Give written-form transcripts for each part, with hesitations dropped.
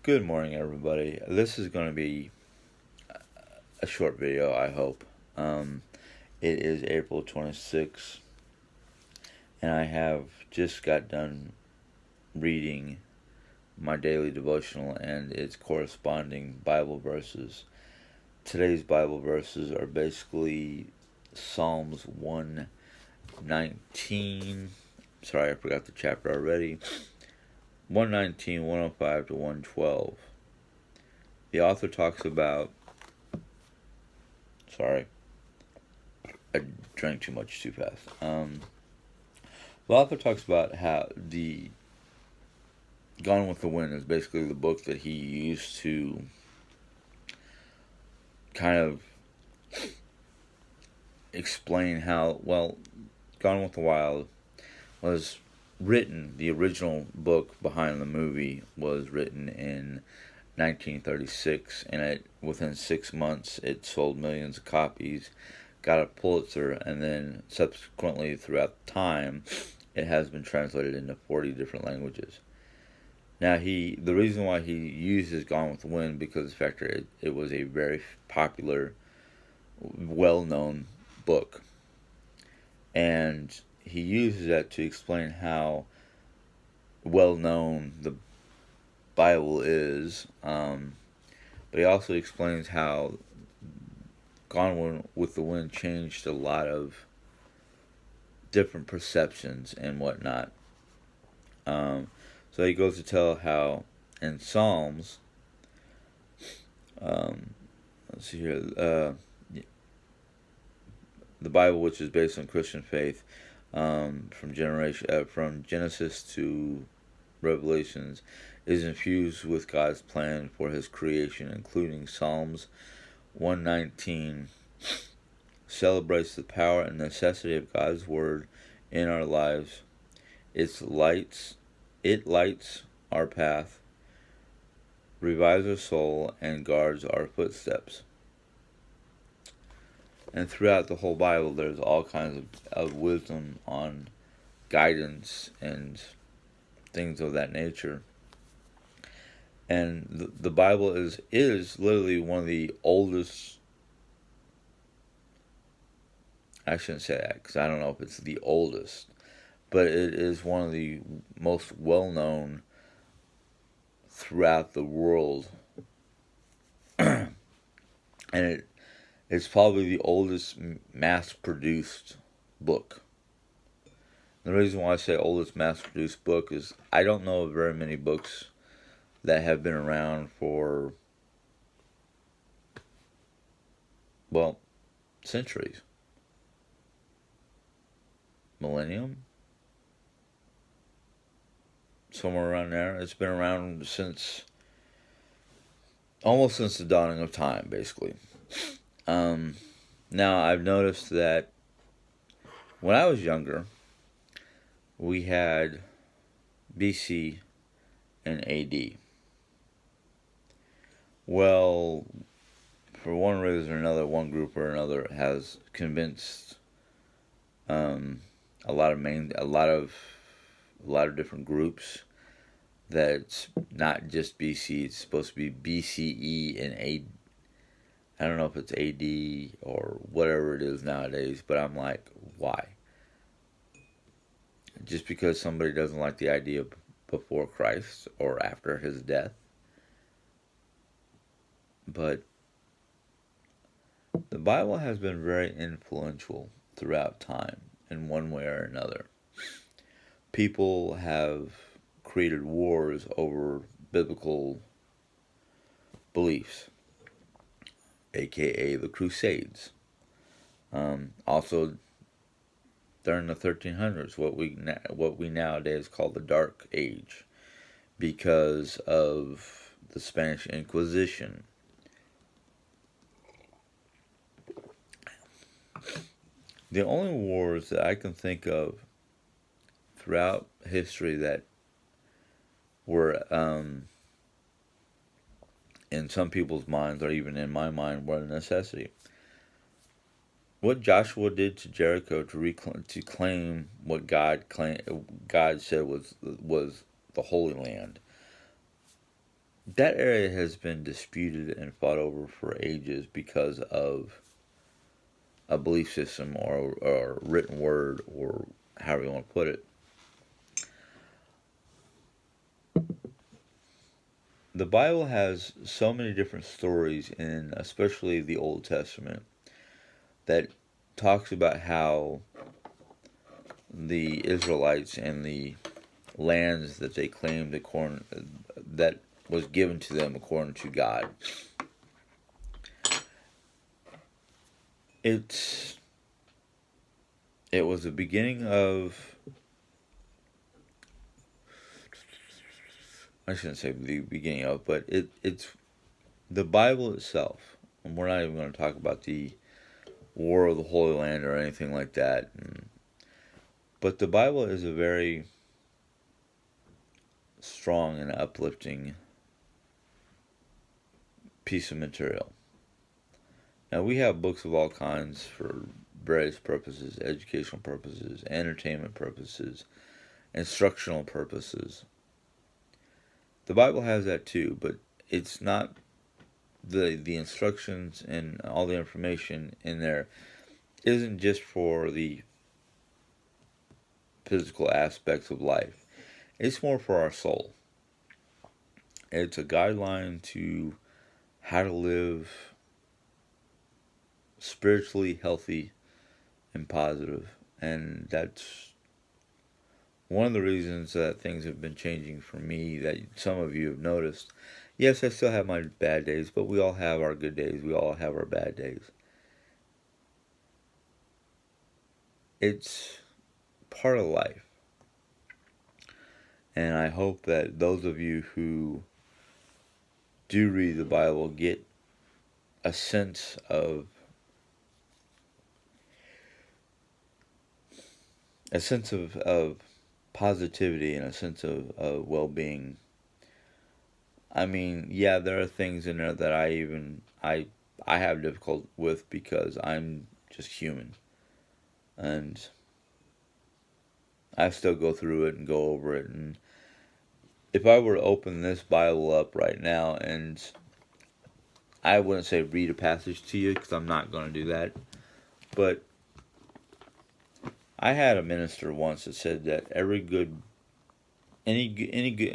Good morning, everybody. This is going to be a short video, I hope. Um, it is April 26th, and I have just got done reading my daily devotional and its corresponding Bible verses. Today's Bible verses are basically Psalms 119. Sorry, I forgot the chapter already. 119, 105 to 112. The author talks about. Sorry, I drank too much too fast. The author talks about how the Gone with the Wind is basically the book that he used to kind of explain how, Gone with the Wild was written, the original book behind the movie was written in 1936, and within 6 months it sold millions of copies, got a Pulitzer, and then subsequently throughout time it has been translated into 40 different languages. Now the reason why he uses Gone with the Wind because of the fact that it was a very popular, well-known book, and he uses that to explain how well-known the Bible is, but he also explains how Gone with the Wind changed a lot of different perceptions and whatnot. So he goes to tell how in Psalms, let's see here, the Bible, which is based on Christian faith, from Genesis to Revelations, is infused with God's plan for His creation, including Psalms 119 celebrates the power and necessity of God's word in our lives. It lights our path, revives our soul, and guards our footsteps. And throughout the whole Bible, there's all kinds of wisdom on guidance and things of that nature. And the Bible is literally one of the oldest. I shouldn't say that because I don't know if it's the oldest, but it is one of the most well-known throughout the world, and it's probably the oldest mass-produced book. The reason why I say oldest mass-produced book is I don't know of very many books that have been around for, centuries. Millennium? Somewhere around there. It's been around almost since the dawning of time, basically. Now, I've noticed that when I was younger, we had BC and AD. Well, for one reason or another, one group or another has convinced a lot of different groups that it's not just BC. It's supposed to be BCE and AD. I don't know if it's AD or whatever it is nowadays, but I'm like, why? Just because somebody doesn't like the idea before Christ or after his death. But the Bible has been very influential throughout time in one way or another. People have created wars over biblical beliefs, aka the Crusades. Also, during the 1300s, what we nowadays call the Dark Age, because of the Spanish Inquisition. The only wars that I can think of throughout history that were in some people's minds, or even in my mind, were a necessity. What Joshua did to Jericho to claim what God said was the Holy Land. that area has been disputed and fought over for ages because of a belief system or written word or however you want to put it. The Bible has so many different stories in especially the Old Testament that talks about how the Israelites and the lands that they claimed according that was given to them according to God. It's it was the beginning of, I shouldn't say the beginning of, but it's the Bible itself. And we're not even going to talk about the War of the Holy Land or anything like that. But the Bible is a very strong and uplifting piece of material. Now, we have books of all kinds for various purposes: educational purposes, entertainment purposes, instructional purposes. The Bible has that too, but it's not the instructions and all the information in there isn't just for the physical aspects of life. It's more for our soul. It's a guideline to how to live spiritually healthy and positive. And that's one of the reasons that things have been changing for me that some of you have noticed. Yes, I still have my bad days, but we all have our good days. We all have our bad days. It's part of life. And I hope that those of you who do read the Bible get a sense of of positivity and a sense of well-being. I mean, yeah, there are things in there that I have difficulty with because I'm just human, and I still go through it and go over it. And if I were to open this Bible up right now, and I wouldn't say read a passage to you because I'm not going to do that, but I had a minister once that said that any good,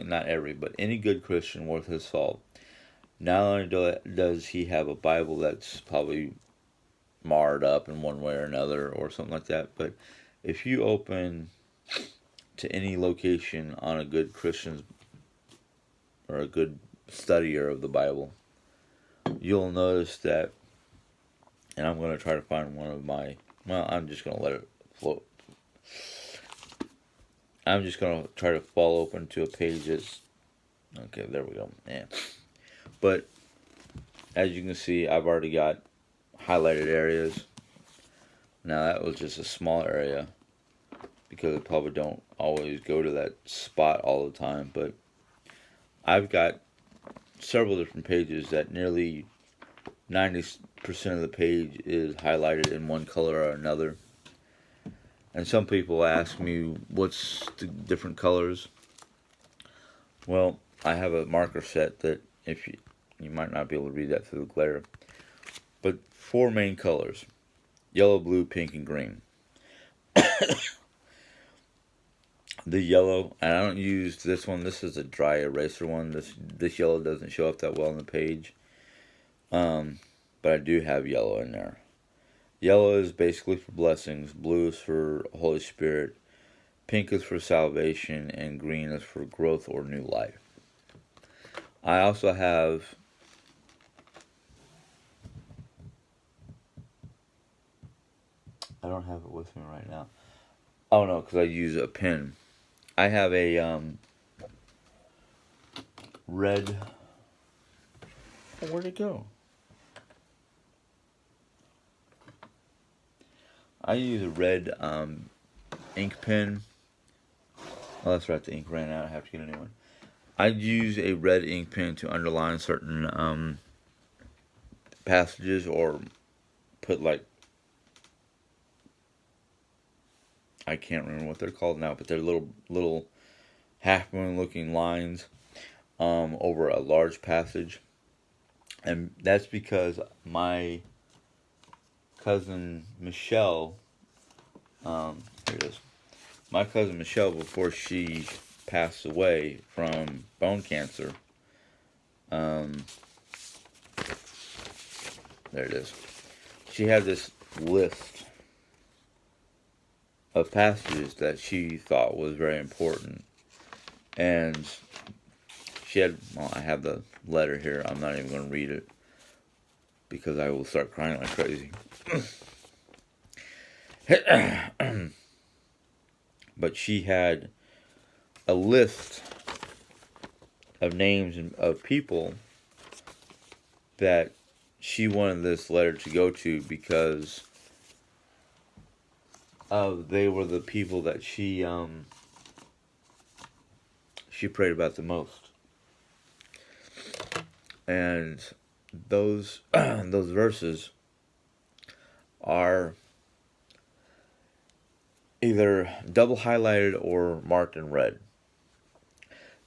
not every, but any good Christian worth his salt, not only does he have a Bible that's probably marred up in one way or another or something like that, but if you open to any location on a good Christian or a good studier of the Bible, you'll notice that, and I'm going to try to find one of my, well, I'm just going to let it float. I'm just going to try to fall open to a page that's, okay, there we go. Yeah. But as you can see, I've already got highlighted areas. Now that was just a small area because I probably don't always go to that spot all the time, but I've got several different pages that nearly 90% of the page is highlighted in one color or another. And some people ask me, what's the different colors? Well, I have a marker set that if you might not be able to read that through the glare, but 4 main colors: yellow, blue, pink, and green. The yellow, and I don't use this one. This is a dry eraser one. This yellow doesn't show up that well on the page. But I do have yellow in there. Yellow is basically for blessings. Blue is for Holy Spirit. Pink is for salvation, and green is for growth or new life. I also have I don't have it with me right now. Oh no, because I use a pen. I have a red. Oh, where'd it go? I use a red ink pen. Oh, that's right. The ink ran out. I have to get a new one. I use a red ink pen to underline certain passages or put like, I can't remember what they're called now, but they're little half moon looking lines. over a large passage, and that's because my cousin Michelle, here it is. My cousin Michelle, before she passed away from bone cancer, um, there it is. She had this list of passages that she thought was very important, and she had. Well, I have the letter here. I'm not even going to read it because I will start crying like crazy. But she had a list of names of people that she wanted this letter to go to because they were the people that she prayed about the most. And those those verses are either double highlighted or marked in red.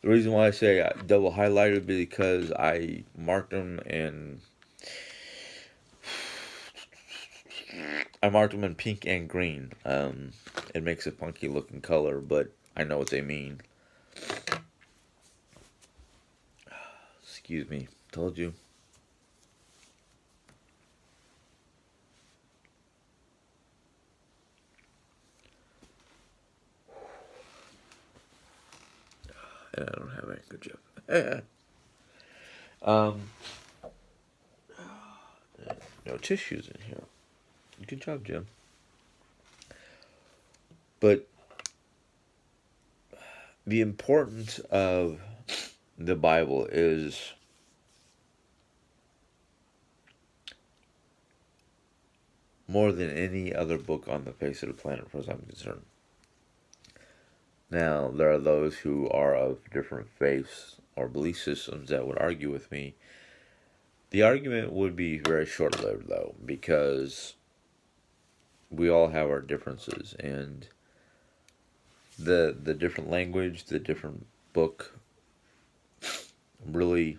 The reason why I say double highlighted is because I marked them in pink and green. It makes a funky looking color, but I know what they mean. Excuse me, told you. I don't have any. Good job. No tissues in here. Good job, Jim. But the importance of the Bible is more than any other book on the face of the planet, as far as I'm concerned. Now, there are those who are of different faiths or belief systems that would argue with me. The argument would be very short-lived, though, because we all have our differences, and the different language, the different book really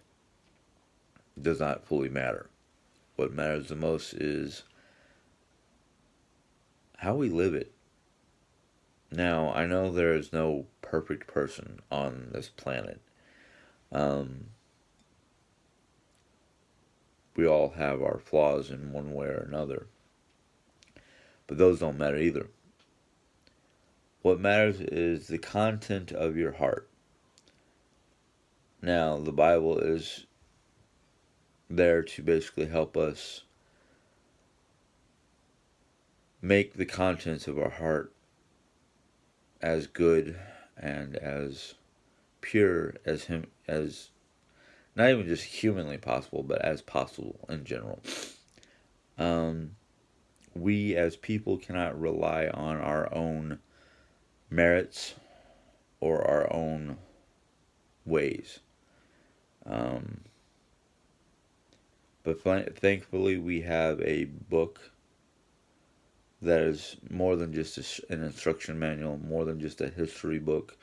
does not fully matter. What matters the most is how we live it. Now, I know there is no perfect person on this planet. We all have our flaws in one way or another. But those don't matter either. What matters is the content of your heart. Now, the Bible is there to basically help us make the contents of our heart as good and as pure as not even just humanly possible, but as possible in general. We as people cannot rely on our own merits or our own ways. But thankfully we have a book that is more than just an instruction manual, more than just a history book,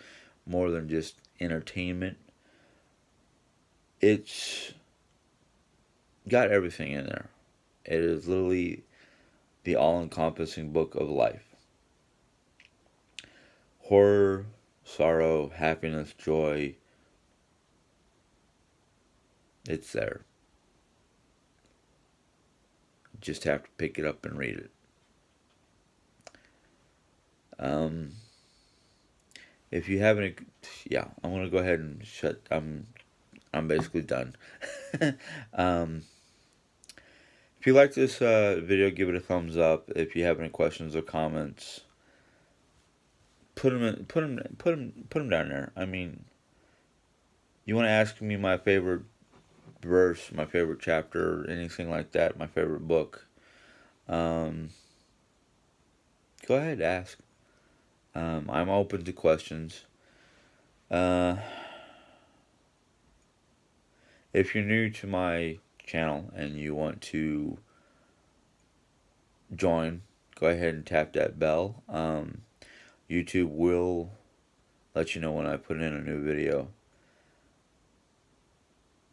more than just entertainment. It's got everything in there. It is literally the all-encompassing book of life. Horror, sorrow, happiness, joy. It's there. Just have to pick it up and read it. If you have any, yeah, I'm gonna go ahead and shut. I'm basically done. If you like this video, give it a thumbs up. If you have any questions or comments, put them down there. I mean, you want to ask me my favorite verse, my favorite chapter, anything like that, my favorite book. Go ahead, ask. I'm open to questions. If you're new to my channel and you want to join, go ahead and tap that bell. YouTube will let you know when I put in a new video.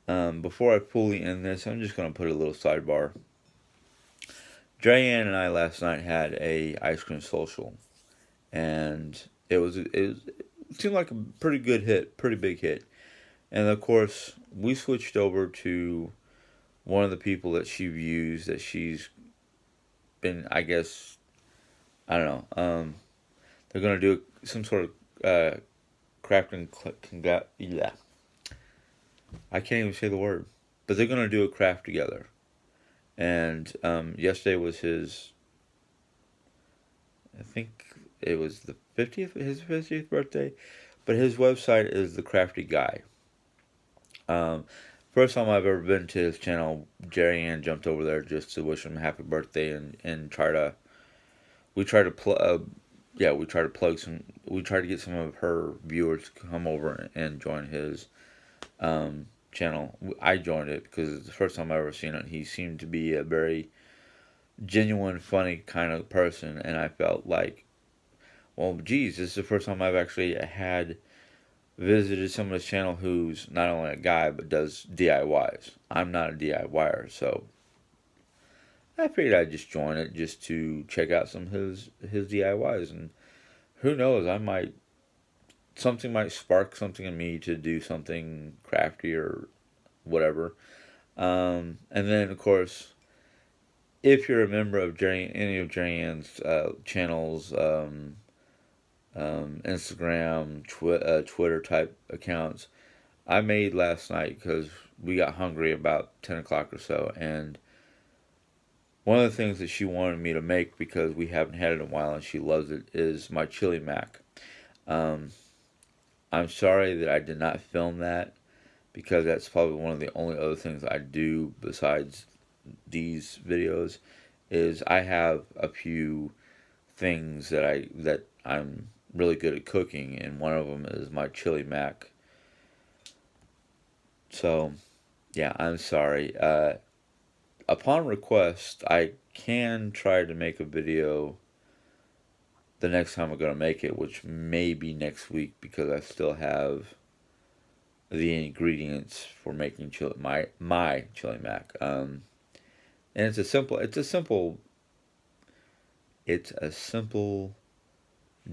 Before I fully end this, I'm just going to put a little sidebar. Dre Ann and I last night had a ice cream social, and it seemed like a pretty good hit, pretty big hit. And of course, we switched over to one of the people that she views that she's been, I guess, I don't know. They're gonna do some sort of crafting. Yeah, I can't even say the word, but they're gonna do a craft together. And yesterday was his. I think it was the 50th, his 50th birthday, but his website is the Crafty Guy. Um, First time I've ever been to his channel, Jerry Ann jumped over there just to wish him a happy birthday and try to we try to yeah, we try to plug some we try to get some of her viewers to come over and join his channel. I joined it because it's the first time I've ever seen it. He seemed to be a very genuine, funny kind of person, and I felt like, well, geez, this is the first time I've actually had visited someone's channel who's not only a guy but does DIYs. I'm not a DIYer, so I figured I'd just join it just to check out some of his DIYs, and who knows, I might something might spark something in me to do something crafty or whatever. And then of course, if you're a member of any of Jerry channels, Instagram, Twitter type accounts, I made last night because we got hungry about 10 o'clock or so, and one of the things that she wanted me to make because we haven't had it in a while and she loves it is my chili mac. Um, I'm sorry that I did not film that because that's probably one of the only other things I do besides these videos is I have a few things that I'm really good at cooking, and one of them is my chili mac. So, yeah, I'm sorry. Upon request, I can try to make a video the next time I'm going to make it, which may be next week because I still have the ingredients for making my chili mac. And it's a simple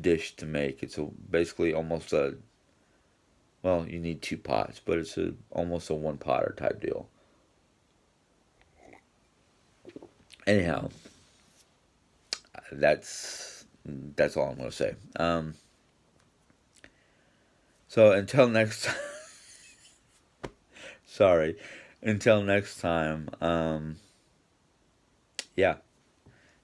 dish to make. It's basically almost a, well, you need two pots, but it's almost a one potter type deal. Anyhow, that's all I'm gonna say. So until next time, sorry, until next time. Yeah,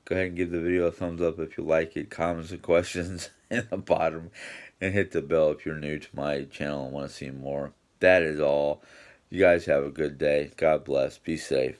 go ahead and give the video a thumbs up if you like it. Comments and questions in the bottom, and hit the bell if you're new to my channel and want to see more. That is all. You guys have a good day. God bless. Be safe.